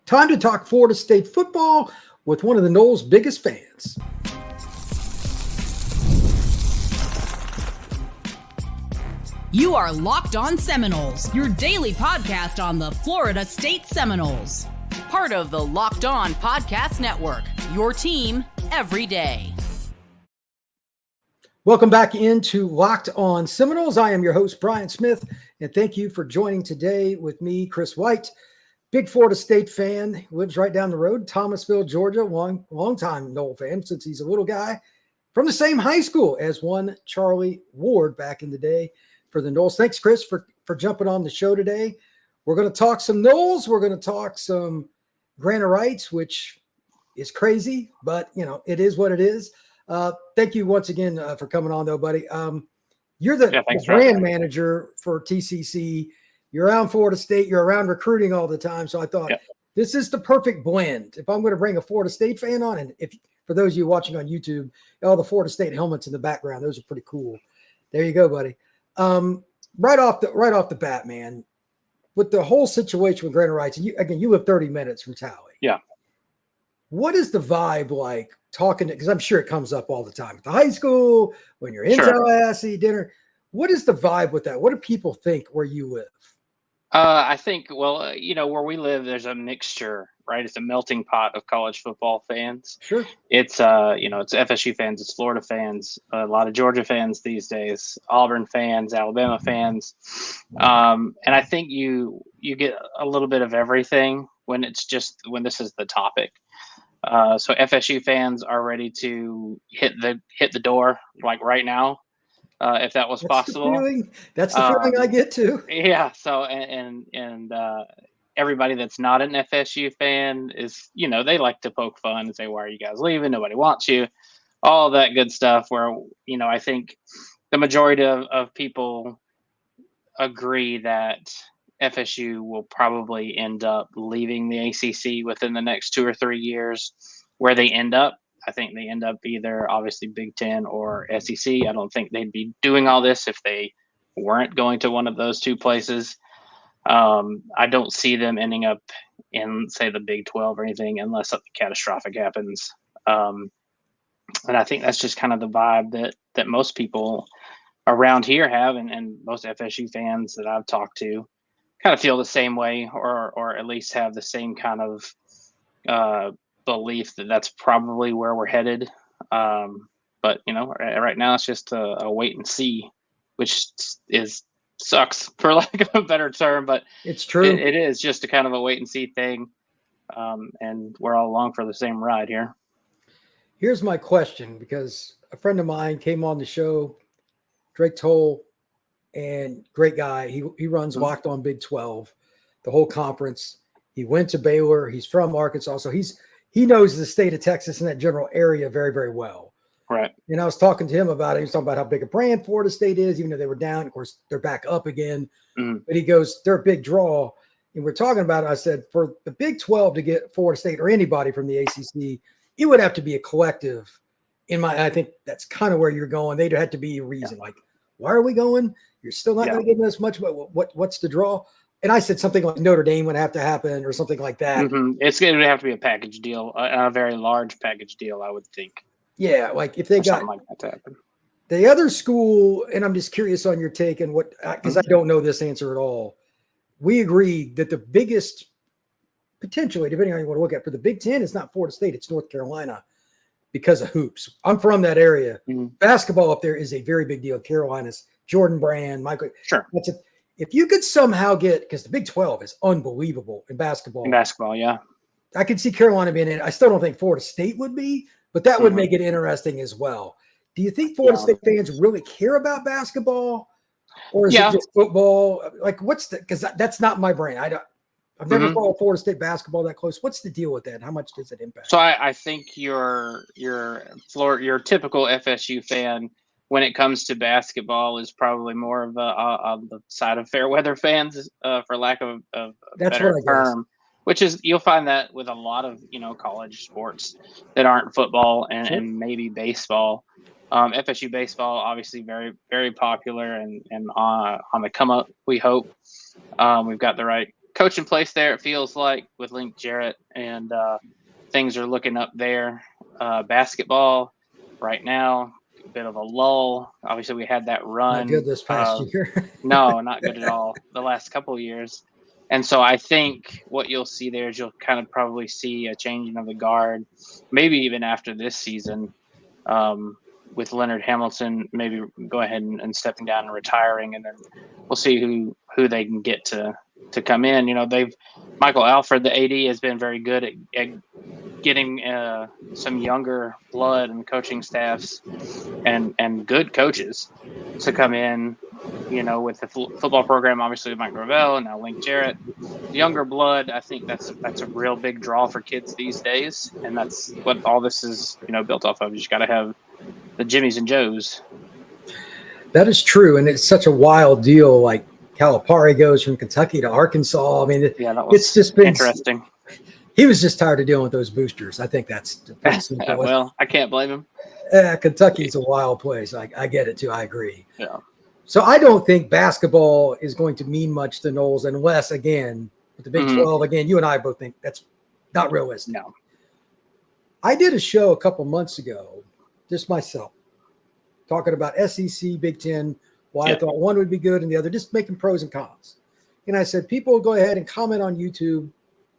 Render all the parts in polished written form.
Time to talk Florida State football with one of the Noles' biggest fans. You are Locked On Seminoles, your daily podcast on the Florida State Seminoles. Part of the Locked On Podcast Network, your team every day. Welcome back into Locked On Seminoles. I am your host, Brian Smith, and thank you for joining today with me, Chris White. Big Florida State fan, lives right down the road, Thomasville, Georgia, long-time Nole fan since he's a little guy, from the same high school as one Charlie Ward back in the day for the Noles. Thanks, Chris, for jumping on the show today. We're going to talk some Noles. We're going to talk some Granite Rights, which is crazy, but, you know, it is what it is. Thank you once again for coming on, though, buddy. You're the brand manager for TCC. You're around Florida State. You're around recruiting all the time. So I thought this is the perfect blend. If I'm going to bring a Florida State fan on, and if for those of you watching on YouTube, all the Florida State helmets in the background, those are pretty cool. There you go, buddy. Right off the bat, man, with the whole situation with Granite Rights, and you live 30 minutes from Tally. Yeah. What is the vibe like talking to, because I'm sure it comes up all the time at the high school, when you're in Tallahassee, dinner. What is the vibe with that? What do people think where you live? I think, where we live, there's a mixture, right? It's a melting pot of college football fans. Sure. It's FSU fans, it's Florida fans, a lot of Georgia fans these days, Auburn fans, Alabama fans. And I think you get a little bit of everything when this is the topic. So FSU fans are ready to hit the door like right now, if that was possible. That's the feeling I get too. Yeah. So and everybody that's not an FSU fan is, they like to poke fun and say, "Why are you guys leaving? Nobody wants you." All that good stuff. Where I think the majority of people agree that FSU will probably end up leaving the ACC within the next 2 or 3 years. Where they end up, I think they end up either obviously Big Ten or SEC. I don't think they'd be doing all this if they weren't going to one of those two places. I don't see them ending up in, say, the Big 12 or anything unless something catastrophic happens. And I think that's just kind of the vibe that most people around here have, and most FSU fans that I've talked to kind of feel the same way, or at least have the same kind of belief that that's probably where we're headed. But right now it's just a wait and see, which sucks for lack of a better term, but it's true. It is just a kind of a wait and see thing. And we're all along for the same ride here. Here's my question, because a friend of mine came on the show, Drake Toll, and great guy. He runs Locked On Big 12, the whole conference. He went to Baylor. He's from Arkansas. So he knows the state of Texas and that general area very, very well. Right. And I was talking to him about it. He was talking about how big a brand Florida State is, even though they were down. Of course, they're back up again. Mm-hmm. But he goes, they're a big draw. And we're talking about it. I said, for the Big 12 to get Florida State or anybody from the ACC, it would have to be a collective. I think that's kind of where you're going. They'd have to be a reason. Like, why are we going? You're still not going to give us much, but what's the draw? And I said something like Notre Dame would have to happen or something like that. Mm-hmm. It's going to have to be a package deal, a very large package deal, I would think. Yeah, like if they got something like that to happen. The other school, and I'm just curious on your take and what, because I don't know this answer at all. We agreed that the biggest, potentially, depending on how you want to look at, for the Big Ten, it's not Florida State, it's North Carolina because of hoops. I'm from that area. Mm-hmm. Basketball up there is a very big deal. Carolina's Jordan Brand, Michael. Sure. If you could somehow get, because the Big 12 is unbelievable in basketball. Yeah. I could see Carolina being in it. I still don't think Florida State would be, but that would make it interesting as well. Do you think Florida State fans really care about basketball, or is it just football? Like, because that's not my brain. I've never followed Florida State basketball that close. What's the deal with that? How much does it impact? So I think your typical FSU fan, when it comes to basketball, is probably more of on the side of fair weather fans, for lack of a better term. Which is, you'll find that with a lot of, college sports that aren't football and maybe baseball. FSU baseball, obviously very, very popular and on the come up, we hope. We've got the right coach in place there, it feels like, with Link Jarrett, and things are looking up there. Basketball right now, a bit of a lull. Obviously, we had that run. Not good this past year. No, not good at all the last couple of years. And so I think what you'll see there is you'll kind of probably see a changing of the guard, maybe even after this season, with Leonard Hamilton maybe go ahead and stepping down and retiring, and then we'll see who they can get to come in. Michael Alfred, the AD, has been very good at getting some younger blood and coaching staffs and good coaches to come in, with the football program, obviously Mike Norvell and now Link Jarrett. Younger blood, I think that's a real big draw for kids these days, and that's what all this is, built off of. You just got to have the Jimmies and Joes. That is true, and it's such a wild deal. Like Calipari goes from Kentucky to Arkansas. I mean, it's just been interesting. He was just tired of dealing with those boosters. I think that's well, I can't blame him. Kentucky's a wild place. I get it too. I agree. Yeah. So I don't think basketball is going to mean much to Noles unless, again, with the Big 12, again, you and I both think that's not realistic. No. I did a show a couple months ago, just myself, talking about SEC, Big 10, why I thought one would be good and the other, just making pros and cons. And I said, people go ahead and comment on YouTube.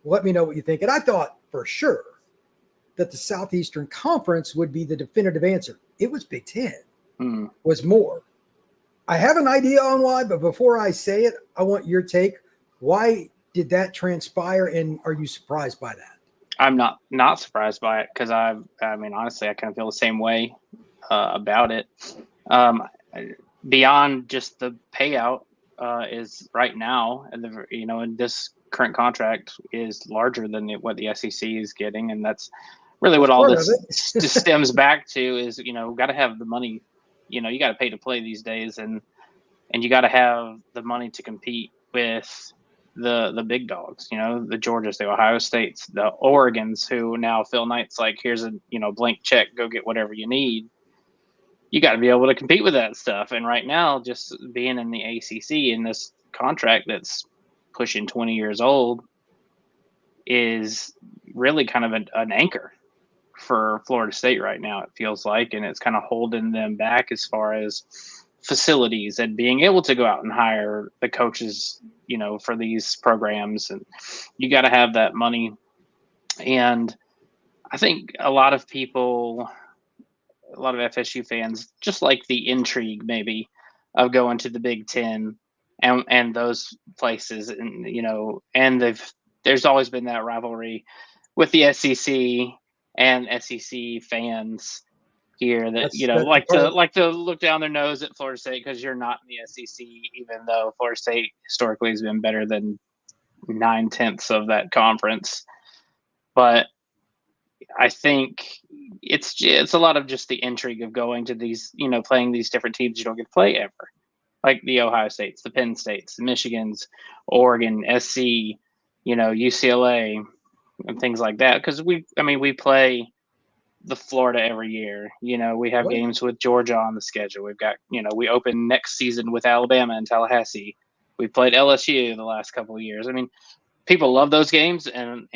Let me know what you think. And I thought for sure that the Southeastern Conference would be the definitive answer. It was Big 10, was more. I have an idea on why, but before I say it, I want your take. Why did that transpire, and are you surprised by that? I'm not surprised by it because I mean, honestly, I kind of feel the same way about it. Beyond just the payout is right now, and in this current contract is larger than what the SEC is getting, and that's really what all this stems back to is got to have the money. You got to pay to play these days, and you got to have the money to compete with the big dogs. The Georgias, the Ohio States, the Oregons, who now Phil Knight's like, here's a blank check, go get whatever you need. You got to be able to compete with that stuff. And right now, just being in the ACC in this contract that's pushing 20 years old is really kind of an anchor for Florida State right now, it feels like, and it's kind of holding them back as far as facilities and being able to go out and hire the coaches, for these programs. And you got to have that money. And I think a lot of FSU fans just like the intrigue maybe of going to the Big Ten and those places, and and there's always been that rivalry with the SEC and SEC fans here that like to look down their nose at Florida State because you're not in the SEC, even though Florida State historically has been better than 9/10 of that conference. But I think it's a lot of just the intrigue of going to these, playing these different teams you don't get to play ever, like the Ohio States, the Penn States, the Michigans, Oregon, SC, UCLA. And things like that, because we play the Florida every year. We have games with Georgia on the schedule. We've got, we open next season with Alabama and Tallahassee. We played LSU the last couple of years. I mean, people love those games, and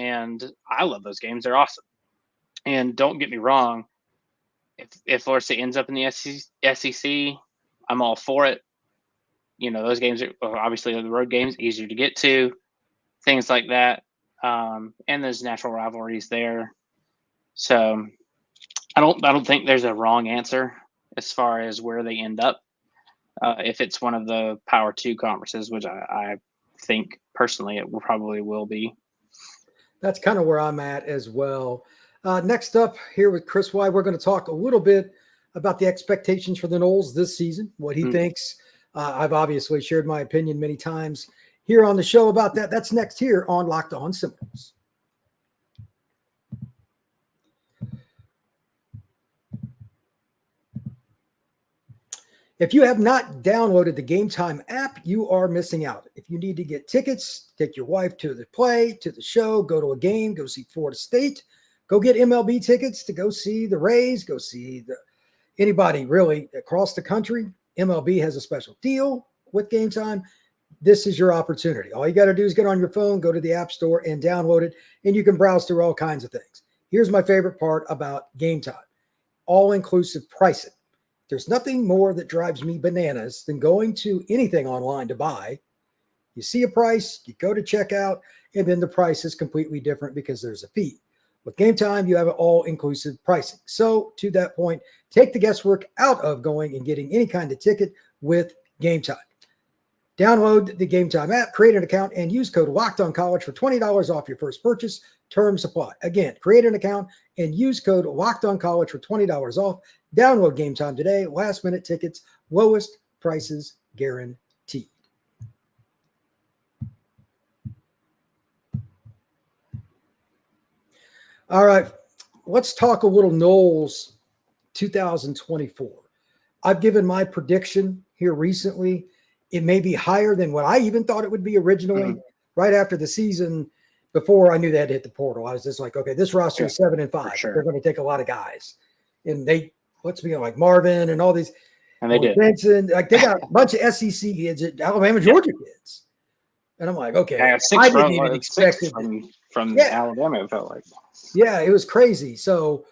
I love those games. They're awesome. And don't get me wrong, if Florida State ends up in the SEC, I'm all for it. Those games are obviously the road games, easier to get to, things like that. And there's natural rivalries there. So I don't think there's a wrong answer as far as where they end up. If it's one of the Power 2 conferences, which I think personally it probably will be. That's kind of where I'm at as well. Next up here with Chris White, we're going to talk a little bit about the expectations for the Noles this season, what he thinks. I've obviously shared my opinion many times here on the show about that. That's next here on Locked On Seminoles. If you have not downloaded the Gametime app, you are missing out. If you need to get tickets, take your wife to the play, to the show, go to a game, go see Florida State, go get MLB tickets to go see the Rays, go see anybody really across the country, MLB has a special deal with Gametime. this is your opportunity. All you got to do is get on your phone, go to the App Store and download it, and you can browse through all kinds of things. Here's my favorite part about Gametime: all-inclusive pricing. There's nothing more that drives me bananas than going to anything online to buy. You see a price, you go to checkout, and then the price is completely different because there's a fee. With Gametime, you have an all-inclusive pricing. So to that point, take the guesswork out of going and getting any kind of ticket with Gametime. Download the Gametime app, create an account, and use code LOCKEDONCollege for $20 off your first purchase. Terms apply. Again, create an account and use code LOCKEDONCollege for $20 off. Download Gametime today. Last-minute tickets, lowest prices guaranteed. All right, let's talk a little Noles 2024. I've given my prediction here recently. It may be higher than what I even thought it would be originally. Right after the season, before I knew they had to hit the portal, I was just like, okay, this roster is 7-5. Sure. They're going to take a lot of guys. And they, let's be like Marvin and all these. And they did. Benson, like they got a bunch of SEC kids, Alabama, Georgia kids. And I'm like, okay, Yeah, I didn't even expect it. From Alabama, it felt like. Yeah, it was crazy. So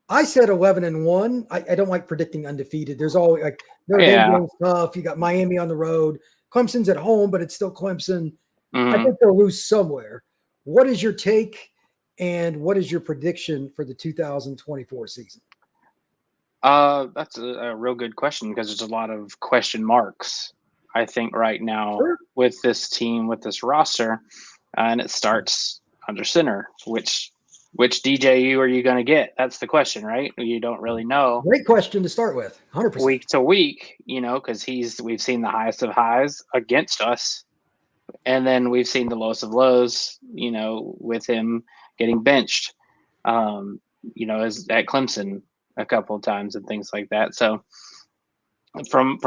I said 11-1. I don't like predicting undefeated. There's always like Notre Dame tough. You got Miami on the road. Clemson's at home, but it's still Clemson. I think they'll lose somewhere. What is your take, and what is your prediction for the 2024 season? That's a real good question because there's a lot of question marks, I think, right now with this team, with this roster, and it starts under center. Which DJU are you going to get? That's the question, right? You don't really know. Great question to start with, 100%. Week to week, because we've seen the highest of highs against us, and then we've seen the lowest of lows, with him getting benched, as at Clemson a couple of times and things like that. So from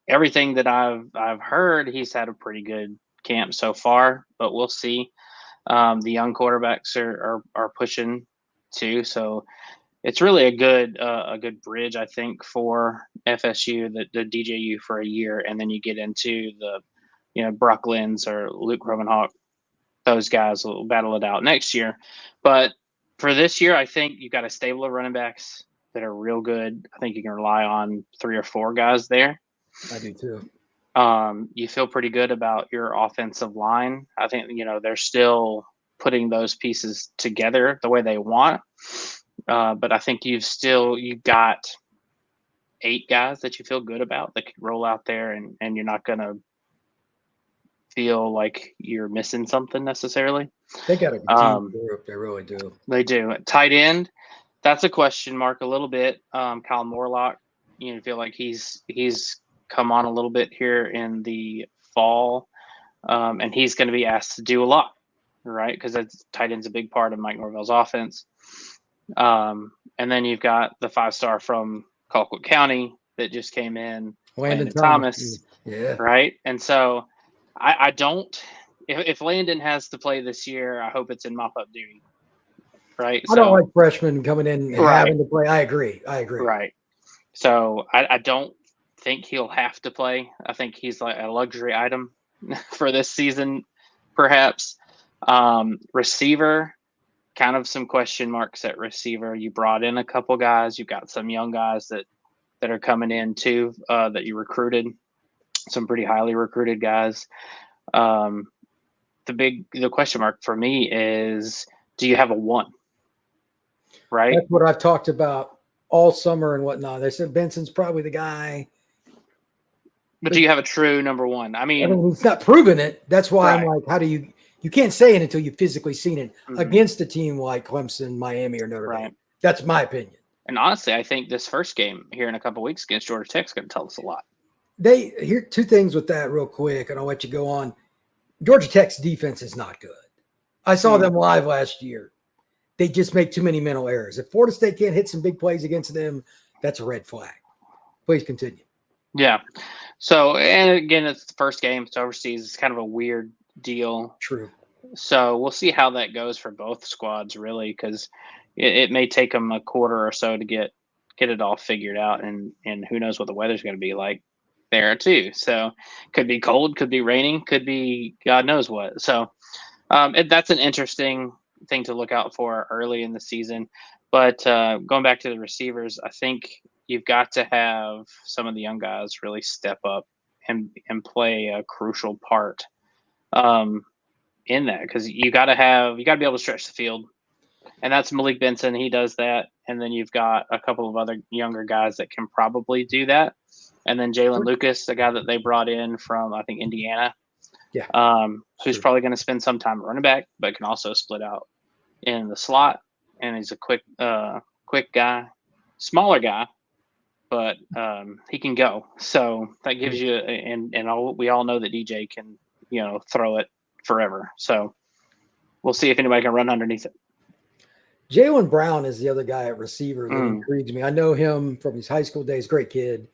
everything that I've heard, he's had a pretty good camp so far, but we'll see. The young quarterbacks are pushing too, so it's really a good bridge, I think, for FSU, the DJU for a year, and then you get into the Brock Lenz or Luke Romanhawk. Those guys will battle it out next year, but for this year, I think you got a stable of running backs that are real good. I think you can rely on 3 or 4 guys there. I do too. You feel pretty good about your offensive line. I think, they're still putting those pieces together the way they want. But I think you've got 8 guys that you feel good about that could roll out there, and you're not going to feel like you're missing something necessarily. They got a good team group. They really do. They do. At tight end, that's a question mark a little bit. Kyle Morlock, feel like he's come on a little bit here in the fall, and he's going to be asked to do a lot, right? Because tight end's a big part of Mike Norvell's offense. And then you've got the 5-star from Colquitt County that just came in, Landon Thomas, right? And so I don't. If Landon has to play this year, I hope it's in mop-up duty, right? I don't like freshmen coming in and having to play. I agree. Right. So I don't think he'll have to play. I think he's like a luxury item for this season, perhaps. Receiver, kind of some question marks at receiver. You brought in a couple guys. You've got some young guys that are coming in too, that you recruited, some pretty highly recruited guys. The question mark for me is, do you have a 1? Right? That's what I've talked about all summer and whatnot. They said Benson's probably the guy. But do you have a true number 1? I mean, he's not proven it. That's why I'm like, how do you can't say it until you've physically seen it against a team like Clemson, Miami, or Notre Dame. That's my opinion. And honestly, I think this first game here in a couple of weeks against Georgia Tech is going to tell us a lot. Here 2 things with that real quick, and I'll let you go on. Georgia Tech's defense is not good. I saw them live last year. They just make too many mental errors. If Florida State can't hit some big plays against them, that's a red flag. Please continue. Yeah. So, and again, it's the first game. It's overseas. It's kind of a weird deal. True. So we'll see how that goes for both squads, really, because it may take them a quarter or so to get it all figured out, and who knows what the weather's going to be like there too. So could be cold, could be raining, could be God knows what. So that's an interesting thing to look out for early in the season. But going back to the receivers, I think you've got to have some of the young guys really step up and play a crucial part in that, because you got to be able to stretch the field, and that's Malik Benson. He does that, and then you've got a couple of other younger guys that can probably do that, and then Jalen Lucas, the guy that they brought in from I think Indiana, who's probably going to spend some time at running back, but can also split out in the slot, and he's a quick guy, smaller guy, but he can go. So that gives you, we all know that DJ can, throw it forever. So we'll see if anybody can run underneath it. Jalen Brown is the other guy at receiver that intrigues me. I know him from his high school days, great kid,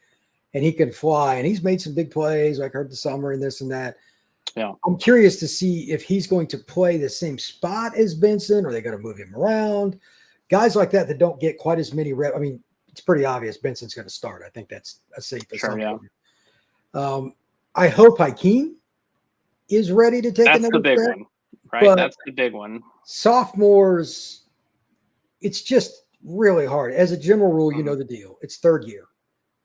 and he can fly, and he's made some big plays. Like Heard the Summer and this and that. Yeah. I'm curious to see if he's going to play the same spot as Benson, or are they going to move him around? Guys like that don't get quite as many reps. I mean, it's pretty obvious Benson's going to start. I think that's a safe assumption. I hope Hakeem is ready to take another step. That's the big one, right? That's the big one. Sophomores, it's just really hard. As a general rule, you know the deal. It's third year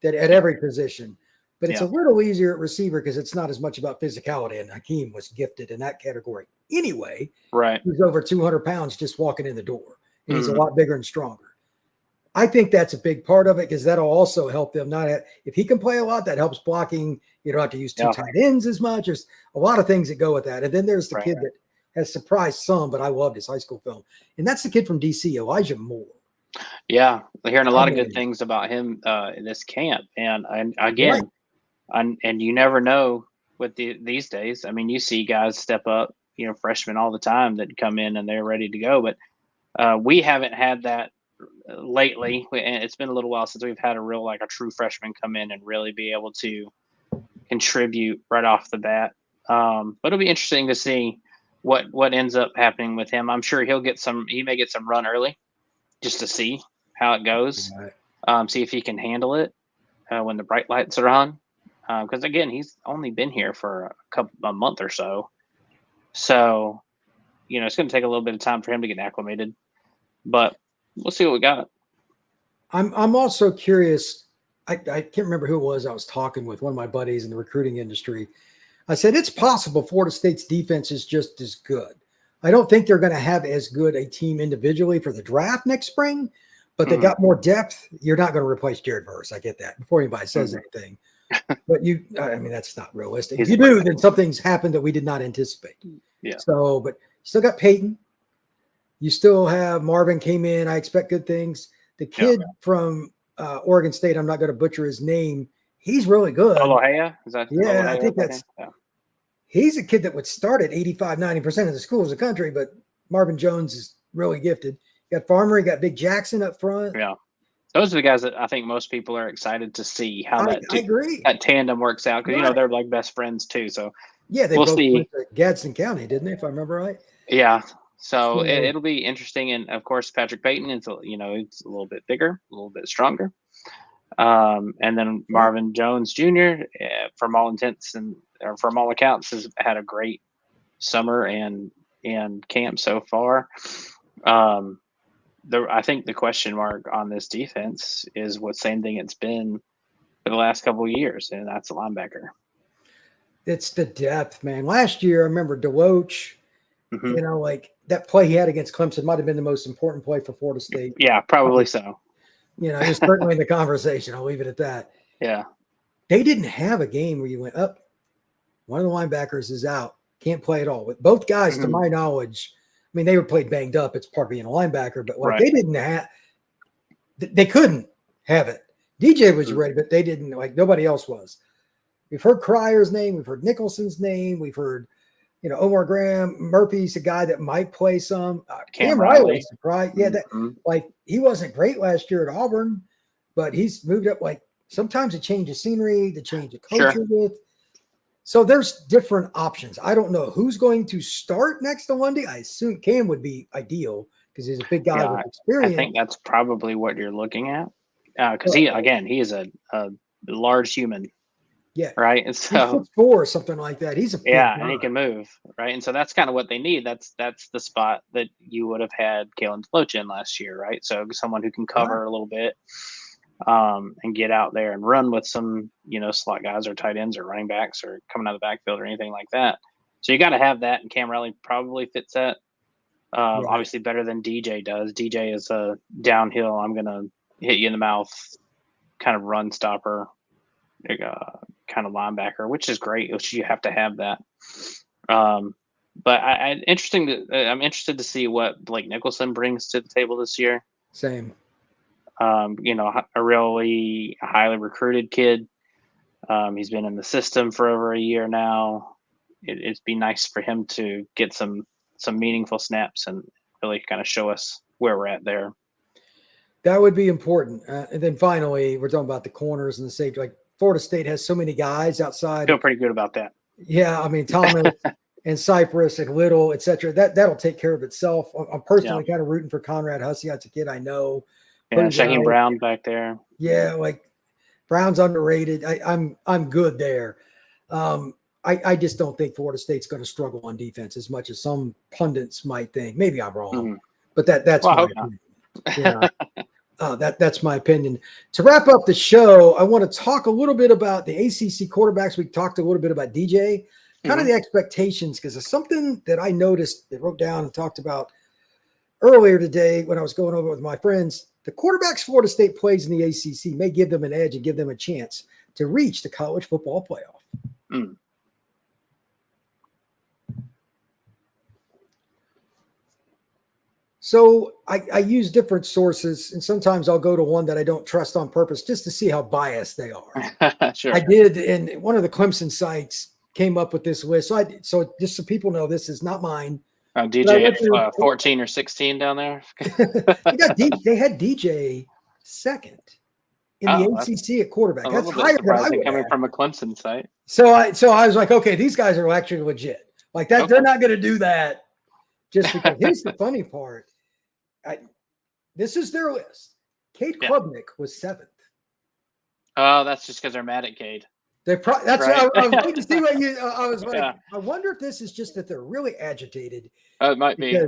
at every position. But it's a little easier at receiver because it's not as much about physicality, and Hakeem was gifted in that category anyway. Right. He's over 200 pounds just walking in the door, and he's a lot bigger and stronger. I think that's a big part of it because that'll also help them. If he can play a lot, that helps blocking. You don't have to use two tight ends as much. There's a lot of things that go with that. And then there's the kid that has surprised some, but I loved his high school film. And that's the kid from DC, Elijah Moore. Yeah, we're hearing a lot of good things about him in this camp. And again, and you never know with these days. I mean, you see guys step up, freshmen all the time that come in and they're ready to go. But we haven't had that lately. And it's been a little while since we've had a true freshman come in and really be able to contribute right off the bat. But it'll be interesting to see what ends up happening with him. I'm sure he may get some run early just to see how it goes. See if he can handle it when the bright lights are on. Because again, he's only been here for a month or so. So, it's going to take a little bit of time for him to get acclimated, but we'll see what we got. I'm also curious. I can't remember who it was. I was talking with one of my buddies in the recruiting industry. I said, it's possible Florida State's defense is just as good. I don't think they're going to have as good a team individually for the draft next spring, but they got more depth. You're not going to replace Jared Verse. I get that before anybody says anything. But that's not realistic. If you do, then something's happened that we did not anticipate. Yeah. So, but you still got Peyton. You still have Marvin came in. I expect good things. The kid from Oregon State, I'm not going to butcher his name. He's really good. Olohea? Is that? Yeah, I think that's. Yeah. He's a kid that would start at 85, 90% of the schools in the country, but Marvin Jones is really gifted. You got Farmer, you got Big Jackson up front. Yeah. Those are the guys that I think most people are excited to see how that tandem works out because they're like best friends too. So they both went to Gadsden County, didn't they? If I remember right. Yeah. So it'll be interesting, and of course Patrick Payton is it's a little bit bigger, a little bit stronger, and then Marvin Jones Jr. From all intents and from all accounts has had a great summer and camp so far. I think the question mark on this defense is what same thing it's been for the last couple of years, and that's a linebacker. It's the depth, man. Last year, I remember DeLoach, that play he had against Clemson might have been the most important play for Florida State. Yeah, probably so. He was certainly in the conversation. I'll leave it at that. Yeah. They didn't have a game where you went up. One of the linebackers is out. Can't play at all. With both guys, to my knowledge, I mean, they were played banged up. It's part of being a linebacker, but they didn't have – they couldn't have it. DJ was ready, but they didn't – nobody else was. We've heard Cryer's name. We've heard Nicholson's name. We've heard, Omar Graham. Murphy's a guy that might play some. Cam Riley, surprised. Yeah, he wasn't great last year at Auburn, but he's moved up. Sometimes a change of scenery, the change of culture with. So there's different options. I don't know who's going to start next to Lundy. I assume Cam would be ideal because he's a big guy with experience. I think that's probably what you're looking at because he is a large human. Yeah. Right. And so He's 6'4" or something like that. He's a big yeah, guy. and he can move. Right. And so that's kind of what they need. That's the spot that you would have had Kalen DeLoach in last year. Right. So someone who can cover a little bit and get out there and run with some, slot guys or tight ends or running backs or coming out of the backfield or anything like that. So you got to have that, and Cam Riley probably fits that. Obviously better than DJ does. DJ is a downhill, I'm going to hit you in the mouth kind of run stopper, kind of linebacker, which is great, which you have to have that. But I'm interested to see what Blake Nicholson brings to the table this year. Same. A really highly recruited kid. He's been in the system for over a year now. It'd be nice for him to get some meaningful snaps and really kind of show us where we're at there. That would be important. And then finally, we're talking about the corners and the safety. Like Florida State has so many guys outside. Feel pretty good about that. Yeah, I mean Thomas and Cypress and Little, etc. That'll take care of itself. I'm personally kind of rooting for Conrad Hussey. That's a kid I know. Yeah, Shaheem Brown back there. Yeah, like Brown's underrated. I'm good there. I just don't think Florida State's going to struggle on defense as much as some pundits might think. Maybe I'm wrong, but that's my opinion. Yeah. That's my opinion. To wrap up the show, I want to talk a little bit about the ACC quarterbacks. We talked a little bit about DJ, kind of the expectations, because it's something that I noticed, that wrote down and talked about earlier today when I was going over with my friends. The quarterbacks Florida State plays in the ACC may give them an edge and give them a chance to reach the college football playoff. So I use different sources, and sometimes I'll go to one that I don't trust on purpose just to see how biased they are. Sure. I did, and one of the Clemson sites came up with this list. So just so people know, this is not mine. DJ at 14 or 16 down there. They had DJ second in the ACC at quarterback. That's higher than I would coming have. from a Clemson site. So I was like, okay, these guys are actually legit. Like that, they're not going to do that just because. Here's the funny part. This is their list. Cade Klubnik was 7th. Oh, that's just because they're mad at Cade. That's right. I was waiting to see what you. I was like, I wonder if this is just that they're really agitated. It might be.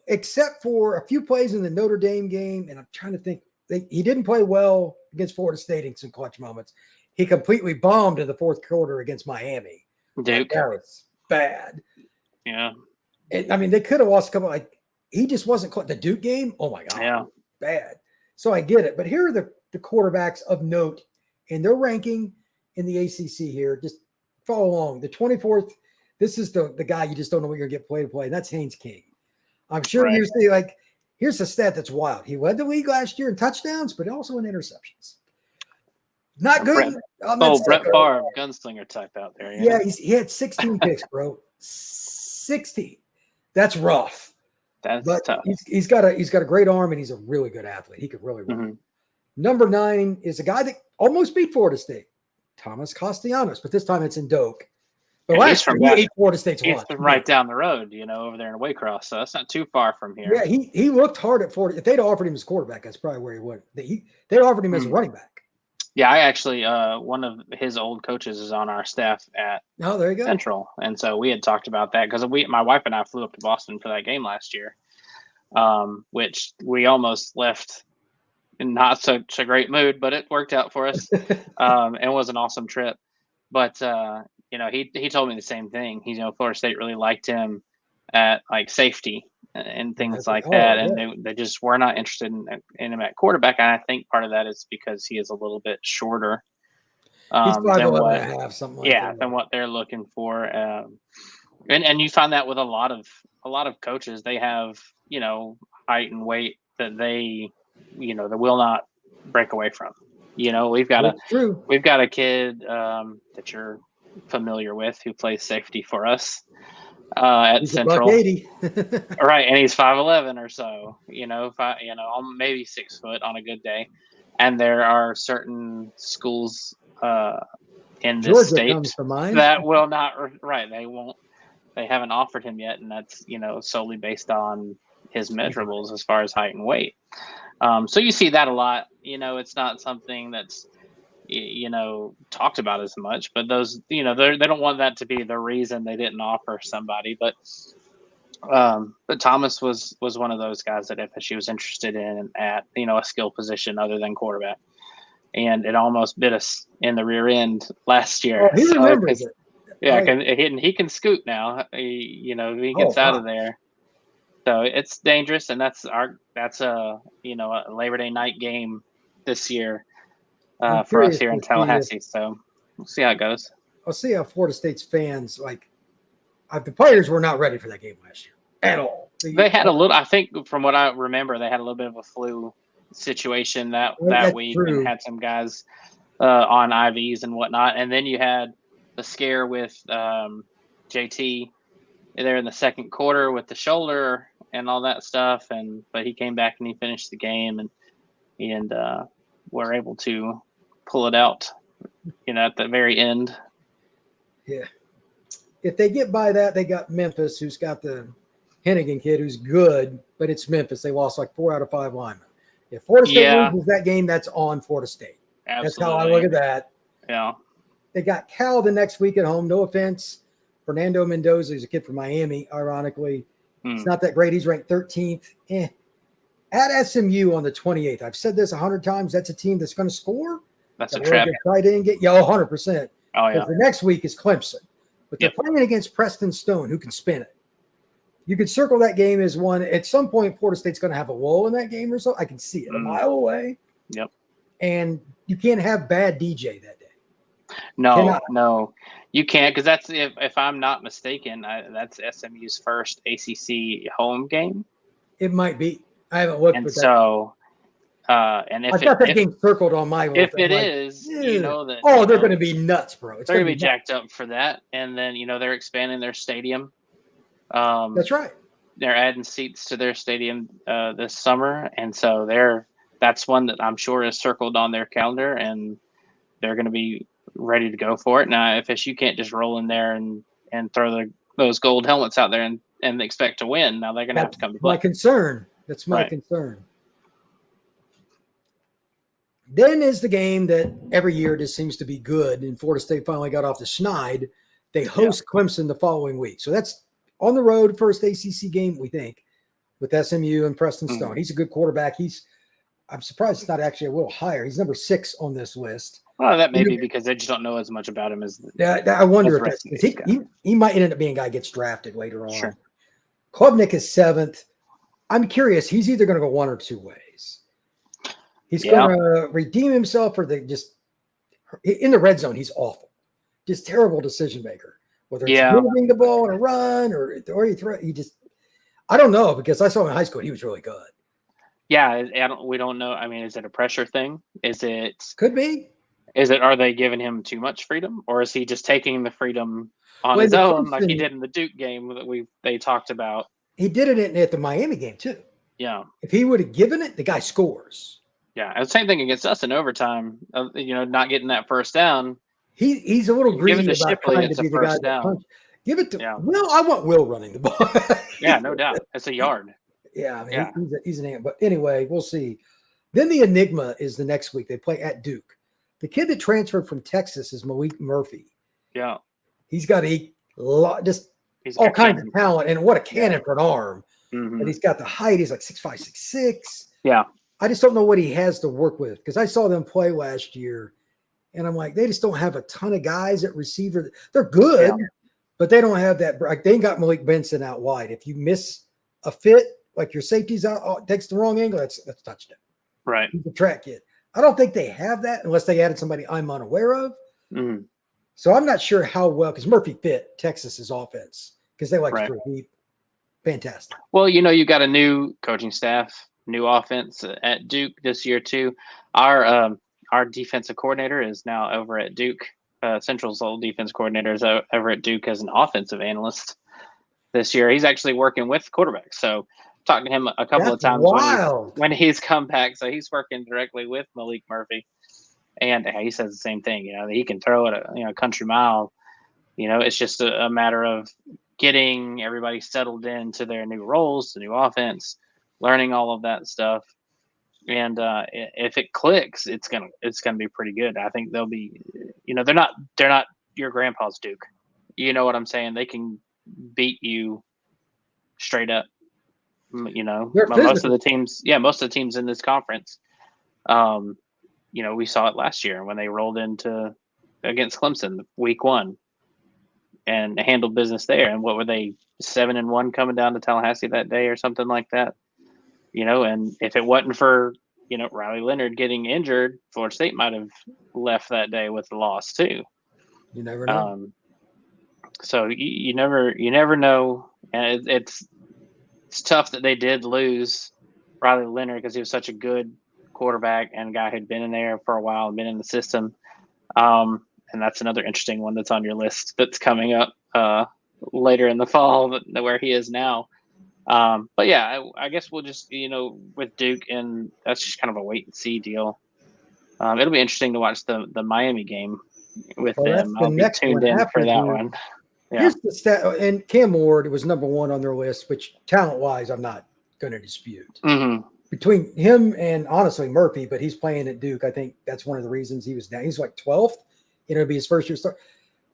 Except for a few plays in the Notre Dame game, and I'm trying to think. He didn't play well against Florida State in some clutch moments. He completely bombed in the fourth quarter against Miami. Duke. That was bad. Yeah. I mean, they could have lost a couple. He just wasn't caught. The Duke game, oh my God, bad. So I get it. But here are the quarterbacks of note in their ranking in the ACC here. Just follow along. The 24th, this is the guy you just don't know what you're going to get play to play. And that's Haynes King. I'm sure you see, here's a stat that's wild. He led the league last year in touchdowns, but also in interceptions. Not good. Brett Favre, gunslinger type out there. Yeah, he had 16 picks, bro. 16. That's rough. That's tough. He's got a great arm, and he's a really good athlete. He could really run. Number 9 is a guy that almost beat Florida State, Thomas Castellanos, but this time it's in Doak. But last year he ate Florida State's lunch. Right down the road, over there in Waycross, so that's not too far from here. Yeah, he looked hard at Florida. If they'd offered him as quarterback, that's probably where he would. They offered him as a running back. Yeah, I actually one of his old coaches is on our staff at there you go. Central, and so we had talked about that because my wife and I flew up to Boston for that game last year, which we almost left in not such a great mood, but it worked out for us. It was an awesome trip. But he told me the same thing. Florida State really liked him at safety and things like that, and they just were not interested in him at quarterback. And I think part of that is because he is a little bit shorter He's 5'11.5", something like that. than what they're looking for. And you find that with a lot of coaches. They have height and weight that they will not break away from. We've got a kid that you're familiar with who plays safety for us at Central. Right, and he's 5'11" or so. Maybe 6 foot on a good day. And there are certain schools in this state that will not. Right, they won't. They haven't offered him yet, and that's solely based on his measurables as far as height and weight. So you see that a lot. It's not something that's talked about as much. But those, they don't want that to be the reason they didn't offer somebody. But Thomas was one of those guys that FSU was interested in at a skill position other than quarterback, and it almost bit us in the rear end last year. Oh, he remembers it. Yeah, he can scoot now. He gets out of there. So it's dangerous, and that's a Labor Day night game this year for us here in Tallahassee. So we'll see how it goes. I'll see how Florida State's fans the players were not ready for that game last year at all. They had a little. I think from what I remember, they had a little bit of a flu situation that week, and had some guys on IVs and whatnot. And then you had the scare with JT there in the second quarter with the shoulder and all that stuff. But he came back and he finished the game and were able to pull it out, at the very end. Yeah. If they get by that, they got Memphis, who's got the Hennigan kid, who's good, but it's Memphis. They lost 4 out of 5 linemen. If Florida State loses that game, that's on Florida State. Absolutely. That's how I look at that. Yeah. They got Cal the next week at home. No offense. Fernando Mendoza is a kid from Miami, ironically. It's not that great. He's ranked 13th. At SMU on the 28th. I've said this 100 times. That's a team that's going to score. That's a trap. 100%. Oh, yeah. The next week is Clemson. But they're playing against Preston Stone, who can spin it. You could circle that game as one. At some point, Florida State's going to have a lull in that game or so. I can see it a mile away. Yep. And you can't have bad DJ that day. No, you can't, because that's, if I'm not mistaken, that's SMU's first ACC home game. It might be. I haven't looked. And so, and if I've got that game circled on my list. If it is, that. Oh, they're going to be nuts, bro. They're going to be jacked up for that, and then they're expanding their stadium. That's right. They're adding seats to their stadium this summer, and so that's one that I'm sure is circled on their calendar, and they're going to be ready to go for it. Now, FSU can't just roll in there and throw those gold helmets out there and expect to win. Now they're going to have to come to play. My concern. That's my concern. Then is the game that every year just seems to be good, and Florida State finally got off the schneid. They host Clemson the following week. So that's on the road, first ACC game, we think, with SMU and Preston Stone. He's a good quarterback. I'm surprised it's not actually a little higher. He's number 6 on this list. Well, that may be because they just don't know as much about him as. I wonder if that's he might end up being a guy who gets drafted later on. Sure. Klubnik is 7th. I'm curious. He's either going to go one or two ways. He's going to redeem himself, or just in the red zone. He's awful, just terrible decision maker. Whether it's moving the ball in a run or you throw, I don't know, because I saw him in high school and he was really good. Yeah, we don't know. I mean, is it a pressure thing? Could be. Are they giving him too much freedom, or is he just taking the freedom on his own, like he did in the Duke game that they talked about? He did it at the Miami game too. Yeah. If he would have given it, the guy scores. Yeah, and same thing against us in overtime. Not getting that first down. He's a little greedy about trying to be the guy that punch. Give it to Will. I want Will running the ball. Yeah, no doubt. It's a yard. Yeah, I mean, he's an ant. But anyway, we'll see. Then the enigma is the next week. They play at Duke. The kid that transferred from Texas is Malik Murphy. Yeah. He's got all kinds of talent, and what a cannon for an arm. Mm-hmm. And he's got the height. He's like 6'5", 6'6". Yeah. I just don't know what he has to work with, because I saw them play last year, and I'm like, they just don't have a ton of guys at receiver. They're good, but they don't have that. Like, they ain't got Malik Benson out wide. If you miss a fit, like your safety's out, takes the wrong angle, that's touchdown. Right. He's a track kid. I don't think they have that unless they added somebody I'm unaware of. Mm-hmm. So I'm not sure how well, because Murphy fit Texas's offense, because they like to throw deep. Fantastic. Well, you got a new coaching staff, new offense at Duke this year too. Our defensive coordinator is now over at Duke. Central's old defense coordinator is over at Duke as an offensive analyst this year. He's actually working with quarterbacks. So talked to him a couple of times when he's come back. So he's working directly with Malik Murphy, and he says the same thing. He can throw it a country mile. It's just a matter of getting everybody settled into their new roles, the new offense, learning all of that stuff. And if it clicks, it's gonna be pretty good. I think they'll be, they're not your grandpa's Duke. You know what I'm saying? They can beat you straight up. They're Most of physical. the teams in this conference. We saw it last year when they rolled into against Clemson week 1 and handled business there. And what were they, 7-1 coming down to Tallahassee that day or something like that? And if it wasn't for, Riley Leonard getting injured, Florida State might have left that day with the loss too. You never know. So you never know. And it's tough that they did lose Riley Leonard because he was such a good quarterback and a guy who'd been in there for a while and been in the system. And that's another interesting one that's on your list that's coming up later in the fall where he is now. But yeah, I guess we'll just, with Duke, and that's just kind of a wait and see deal. It'll be interesting to watch the Miami game with them. I'll be tuned in for that one. Yeah. Here's the stat, and Cam Ward was number 1 on their list, which talent-wise, I'm not going to dispute. Mm-hmm. Between him and, honestly, Murphy, but he's playing at Duke. I think that's one of the reasons he was down. He's like 12th. It'll be his first year start.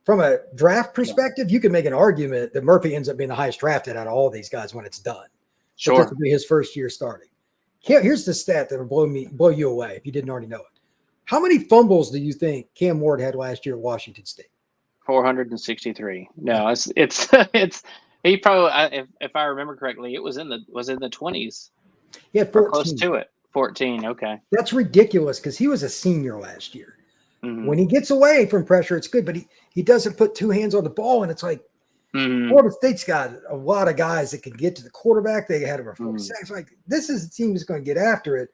From a draft perspective, you can make an argument that Murphy ends up being the highest drafted out of all these guys when it's done. Sure. But this will be his first year starting. Here's the stat that will blow you away if you didn't already know it. How many fumbles do you think Cam Ward had last year at Washington State? 463. No, it's he probably, if I remember correctly, it was in the 20s. He had 14. Close to it. 14. Okay. That's ridiculous because he was a senior last year. Mm-hmm. When he gets away from pressure, it's good, but he doesn't put 2 hands on the ball, and it's like mm-hmm. Florida State's got a lot of guys that can get to the quarterback. They had over 4 mm-hmm. sacks. Like, this is a team that's going to get after it,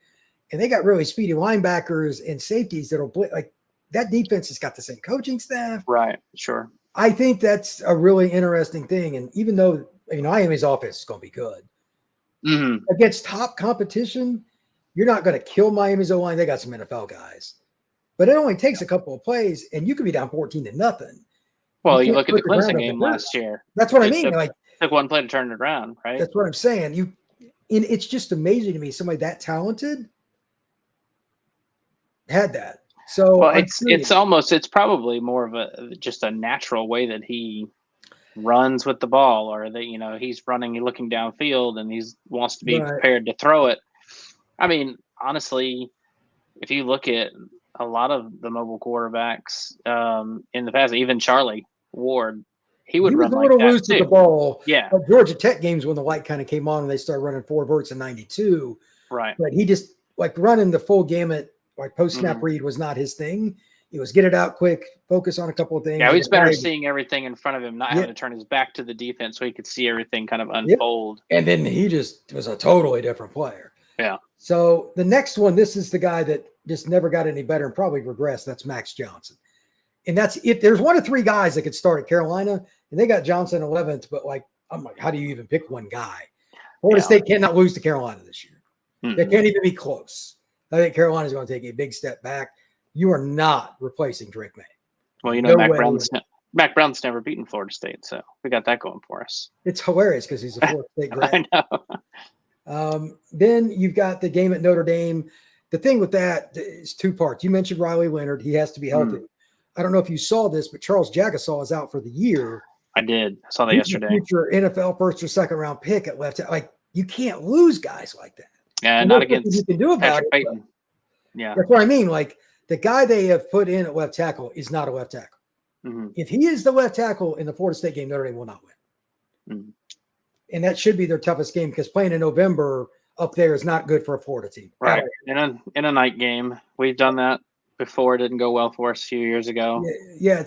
and they got really speedy linebackers and safeties that'll like that defense has got the same coaching staff. Right. Sure. I think that's a really interesting thing, and even though Miami's offense is going to be good mm-hmm. against top competition, you're not going to kill Miami's O-line. They got some NFL guys. But it only takes a couple of plays, and you could be down 14-0. Well, you look at the Clemson game last year. That's what I mean. Took one play to turn it around, right? That's what I'm saying. It's just amazing to me somebody that talented had that. So well, it's probably more of just a natural way that he runs with the ball, or that he's running and looking downfield, and he wants to be prepared to throw it. I mean, honestly, if you look at a lot of the mobile quarterbacks in the past, even Charlie Ward, he would run like that too. Loose with the ball. Yeah. Georgia Tech games when the light kind of came on and they started running 4 verts in 92. Right. But he just running the full gamut, post snap mm-hmm. read was not his thing. It was get it out quick, focus on a couple of things. Yeah, he's better seeing everything in front of him, not having to turn his back to the defense so he could see everything kind of unfold. Yep. And then he just was a totally different player. Yeah. So the next one, this is the guy that just never got any better and probably regressed. That's Max Johnson. And that's if there's 1 of 3 guys that could start at Carolina, and they got Johnson 11th, but I'm like, how do you even pick one guy? Florida State cannot lose to Carolina this year. Mm-hmm. They can't even be close. I think Carolina's going to take a big step back. You are not replacing Drake May. Well, Mac Brown's never beaten Florida State, so we got that going for us. It's hilarious because he's a Florida State grad. I know. Then you've got the game at Notre Dame. The thing with that is 2 parts. You mentioned Riley Leonard. He has to be healthy. I don't know if you saw this, but Charles Jagasaw is out for the year. I did. I saw that yesterday. Future NFL first or second round pick at left. You can't lose guys like that. Yeah, not against you can do about Patrick Payton. Yeah. That's what I mean. The guy they have put in at left tackle is not a left tackle. Mm-hmm. If he is the left tackle in the Florida State game, Notre Dame will not win. Mm-hmm. And that should be their toughest game because playing in November up there is not good for a Florida team. Right. In a night game. We've done that before. It didn't go well for us a few years ago. Yeah,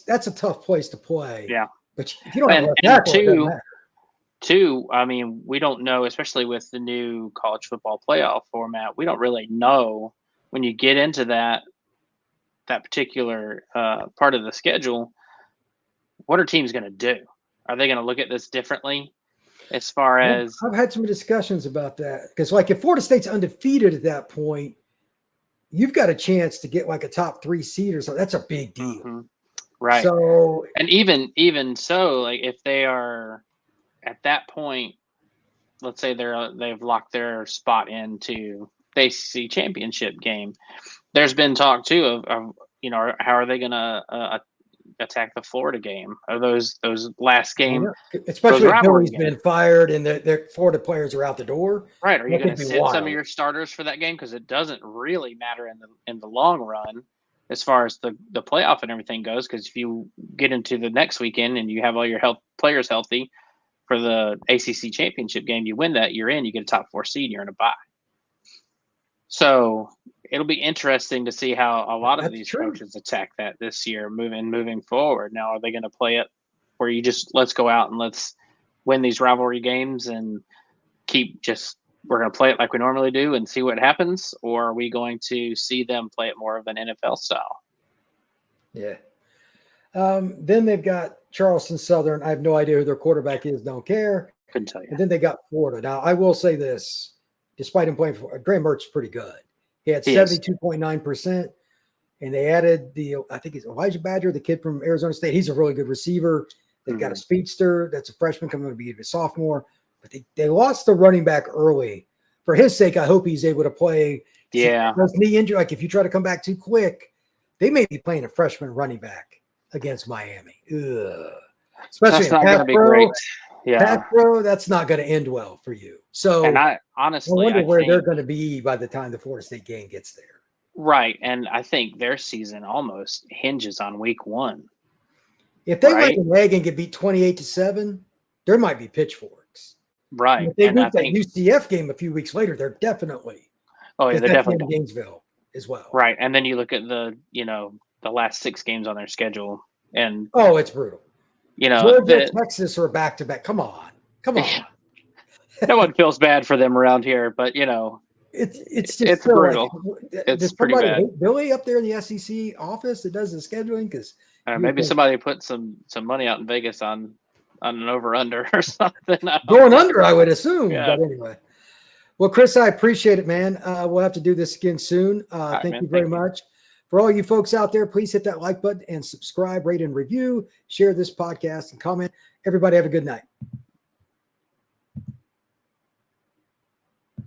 that's a tough place to play. Yeah. But if you don't have a tackle, it doesn't matter. Two, I mean, we don't know, especially with the new college football playoff format, we don't really know when you get into that particular part of the schedule, what are teams going to do? Are they going to look at this differently as far as – I've had some discussions about that because, if Florida State's undefeated at that point, you've got a chance to get a top 3 seed or something. That's a big deal. Mm-hmm. Right. So, and even so, if they are at that point, let's say they've locked their spot into the ACC championship game. There's been talk too of how are they going to attack the Florida game or those last game, especially if rivalry Billy's been fired and their Florida players are out the door. Right? Are you going to sit some of your starters for that game because it doesn't really matter in the long run as far as the playoff and everything goes? Because if you get into the next weekend and you have all your players healthy for the ACC championship game, you win that, you're in, you get a top 4 seed, you're in a bye. So it'll be interesting to see how a lot of these coaches attack that this year, moving forward. Now, are they going to play it where you just let's go out and let's win these rivalry games and we're going to play it like we normally do and see what happens, or are we going to see them play it more of an NFL style? Yeah. Then they've got Charleston Southern. I have no idea who their quarterback is. Don't care. Couldn't tell you. And then they got Florida. Now, I will say this. Despite him playing for Graham Mertz, pretty good. He had 72.9%, and they added I think he's Elijah Badger, the kid from Arizona State. He's a really good receiver. They've got a speedster that's a freshman coming to be a sophomore, but they lost the running back early. For his sake, I hope he's able to play. Yeah. Those knee injury, like if you try to come back too quick, they may be playing a freshman running back against Miami. Ugh. Especially that's not going to be great. Yeah, that's not going to end well for you. So, and I honestly wonder where they're going to be by the time the Florida State game gets there. Right, and I think their season almost hinges on week 1. If they lay an egg and get beat 28-7, there might be pitchforks. Right, and if they beat that UCF game a few weeks later, they're definitely. Oh, yeah, they're definitely in Gainesville as well. Right, and then you look at the last 6 games on their schedule, and it's brutal. Georgia, Texas are back-to-back. Come on. No one feels bad for them around here, but it's brutal. It's pretty bad. Hate Billy up there in the SEC office that does the scheduling? Because maybe somebody put some money out in Vegas on an over/under or something. Going under, I would assume. Yeah. But anyway, well, Chris, I appreciate it, man. We'll have to do this again soon. Thank you very much. For all you folks out there, please hit that like button and subscribe, rate, and review. Share this podcast and comment. Everybody have a good night.